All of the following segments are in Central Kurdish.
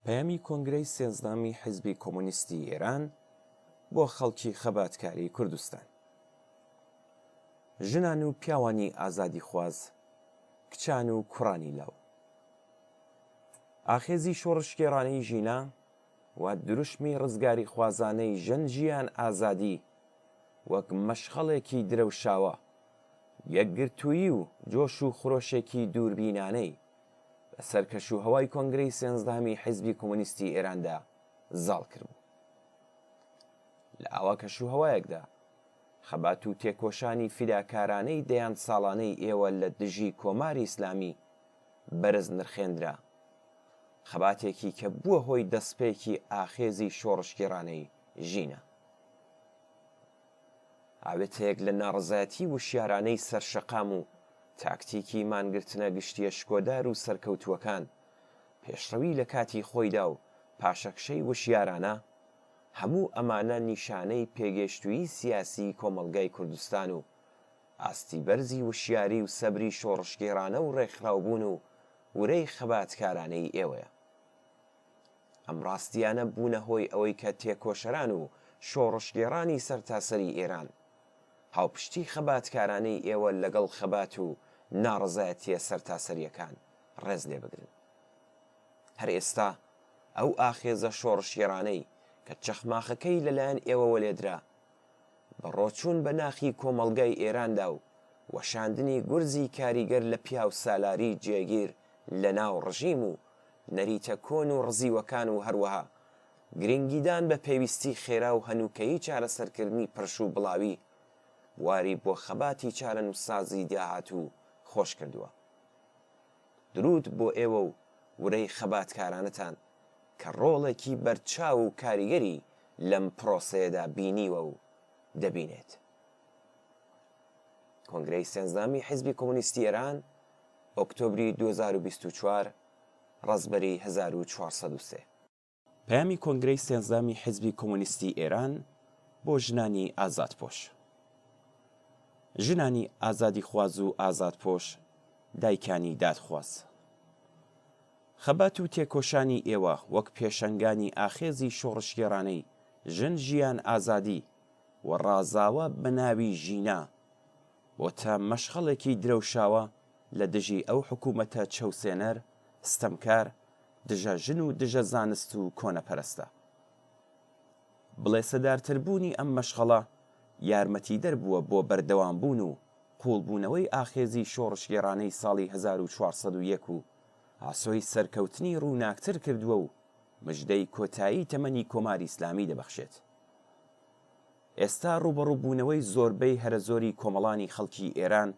پەیامی کۆنگرەی سێنزدەمی حیزبی کۆمۆنیستی ئێران بۆ خەڵکی خەباتکاری کوردستان. ژنان و پیاوانی ئازادی خواز، کچان و کوڕانی لاو. ئاخێزی شۆڕشگێڕانەی ژینە و دروشمی ڕزگاری خوازانەی ژن ژیان ئازادی وەک مەشخەڵێکی درەوشاوە، یەکگرتوویی و جۆش و خرۆشێکی دووربینانەی بەسەر کەشوهەوای کۆنگرەی سێنزدەمی حیزبی کۆمۆنیستی ئێراندا زاڵ کردبوو. لە ئاوا کەشوهەوایەکدا خەبات و تێکۆشانی فیداکارانەی دەیان ساڵانەی ئێوە لە دژی کۆماری ئیسلامی بەرز نرخێنرا، خەباتێکی کە بووە هۆی دەستپێکی ئاخێزی شۆڕشگێڕانەی ژینە. ئاوێتەیەک لە ناڕزایەتی وشیارانەی سەرشەقام و تاکتیکی مانگرتنە گشتیە شکۆدار و سەرکەوتووەکان پێشڕەوی لە کاتی خۆیدا و پاشەکشەی وشیارانە، هەموو ئەمانە نیشانەی پێگەشتووی سیاسی کۆمەڵگای کوردستان و ئاستی بەرزی وشیاری و سەبری شۆڕشگێڕانە و ڕێکخراوبوون و ورەی خەباتکارانەی ئێوەیە. ئەم ڕاستیانە بوونە هۆی ئەوەی کە تێکۆشەران و شۆڕشگێڕانی سەرتاسەری ئێران هاوپشتی خەباتکارانەی ئێوە لەگەڵ خەبات و ناڕزایەتیە سەرتاسەریەکان ڕێز لێ بگرن. هەر ئێستا ئەو ئاخێزە شۆڕشگێڕانەی کە چەخماخەکەی لەلایەن ئێوە وەلێدرا بە ڕۆچوون بە ناخی کۆمەڵگای ئێراندا و وەشاندنی گورزی کاریگەر لە پیاو سالاری جێگیر لە ناو ڕژیم و نەریتە کۆن و ڕزیوەکان و هەروەها گرنگیدان بە پێویستی خێرا و هەنووکەیی چارەسەرکردنی پرش و بڵاوی واری بۆ خەباتی چارەنووسسازی داهات و خۆش کردووە. درود بۆ ئێوە و ورەی خەباتکارانتان کە ڕۆڵێکی بەرچاو و کاریگەری لەم پرۆسەیەدا بینیوە و دەبینێت. کۆنگرەی سێنزدەمی حیزبی کۆمۆنیستی ئێران، ئۆکتۆبری 2024 ڕەزبەری 1403. پەیامی کۆنگرەی سێنزدەمی حیزبی کۆمۆنیستی ئێران بۆ ژنانی ئازادپۆش. ژنانی ئازادی خواز و ئازادپۆش، دایکانی دادخواز. خەبات و تێکۆشانی ئێوە وەک پێشەنگانی ئاخێزی شۆڕشگێڕانەی ژن ژیان ئازادی و ڕازاوە بە ناوی ژینا بۆ تا مەشخەڵێکی درەوشاوە لە دژی ئەو حکوومەتە چەوسێنەر، ستەمکار، دژە ژن و دژە زانست و کۆنەپەرستە. بڵێسەدارتربوونی ئەم مەشخەڵە یارمەتی دەربووە بۆ بەردەوامبوون و قوڵبوونەوەی ئاخێزی شۆڕشگێڕانەی ساڵی 1401 و ئاسۆی سەرکەوتنی ڕووناکتر کردووە و مژدەی کۆتایی تەمەنی کۆماری ئیسلامی دەبەخشێت. ئێستا ڕوبەڕووبوونەوەی زۆربەی هەرە-زۆری کۆمەڵانی خەڵکی ئێران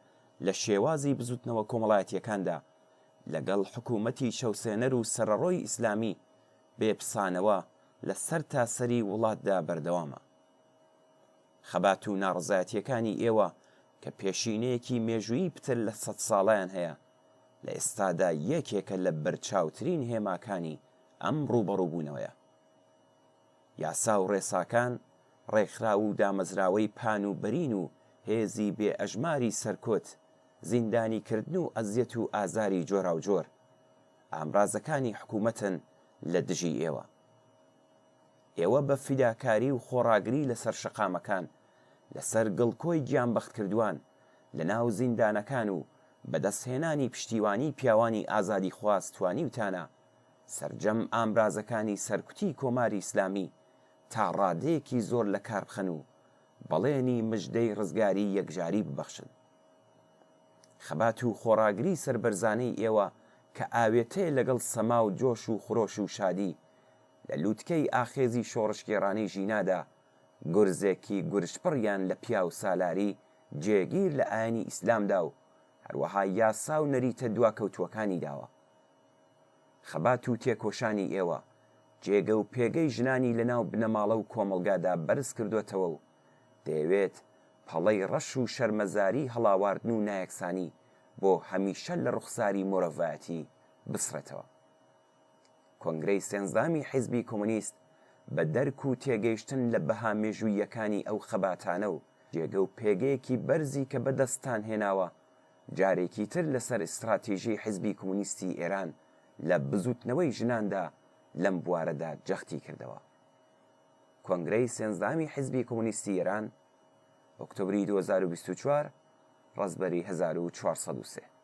لە شێوازی بزوتنەوە کۆمەڵایەتیەکاندا لەگەڵ حکوومەتی چەوسێنەر و سەرەڕۆی ئیسلامی بێپسانەوە لە سەر تاسەری وڵاتدا بەردەوامە. خەبات و ناڕزایەتیەکانی ئێوە کە پێشینەیەکی مێژوویی پتر لە 100 ساڵیان هەیە، لە ئێستادا یەکێکە لە بەرچاوترین هێماکانی ئەم ڕوبەڕووبوونەوەیە. یاسا و ڕێساکان، ڕێکخرا و دامەزراوەی پان و بەرین و هێزی بێ ئەژماری سەرکۆت، زیندانیکردن و ئەزیەت و ئازاری جۆرا و جۆر ئامرازەکانی حکوومەتن لە دژی ئێوە. ئێوە بە فیداکاری و خۆڕاگری لەسەر شەقامەکان، لەسەر گڵکۆی گیانبەخت کردووان لە ناو زیندانەکان و بەدەستهێنانی پشتیوانی پیاوانی ئازادی خواز توانیوتانە سەرجەم ئامرازەکانی سەرکوتی کۆماری ئیسلامی تا ڕادەیەکی زۆر لە کار بخەن و بەڵێنی مژدەی ڕزگاری یەکجاری ببەخشن. خەبات و خۆڕاگری سەربەرزانەی ئێوە کە ئاوێتەیە لەگەڵ سەما و جۆش و خرۆش و شادی لە لووتکەی ئاخێزی شۆڕشگێڕانەی ژینادا گورزێکی گورشپڕیان لە پیاو سالاری جێگیر لە ئاینی ئیسلامدا و هەروەها یاسا و نەریتە دواکەوتووەکانی داوە. خەبات و تێکۆشانی ئێوە جێگە و پێگەی ژنانی لەناو بنەماڵە و کۆمەلگادا بەرز کردوێتەوە و دەیەوێت پەڵەی ڕەش و شەرمەزاری هەڵاواردن و نایەکسانی بۆ هەمیشە لە ڕوخساری مۆرەڤایەتی بسرێتەوە. کۆنگرەی سێنزدەمی حیزبی کۆمۆنیست بە دەرک و تێگەیشتن لە بەها مێژوویەکانی ئەو خەباتانە و جێگە و پێگەیەکی بەرزی کە بەدەستان هێناوە جارێکی تر لەسەر ئستراتیژی حیزبی کۆمۆنیستی ئێران لە بزوتنەوەی ژناندا لەم بوارەدا جەختی کردەوە. کۆنگرەی سێنزدەمی حیزبی کۆمونیستی ئێران ئۆکتۆبری 2024 ڕەزبەری 1403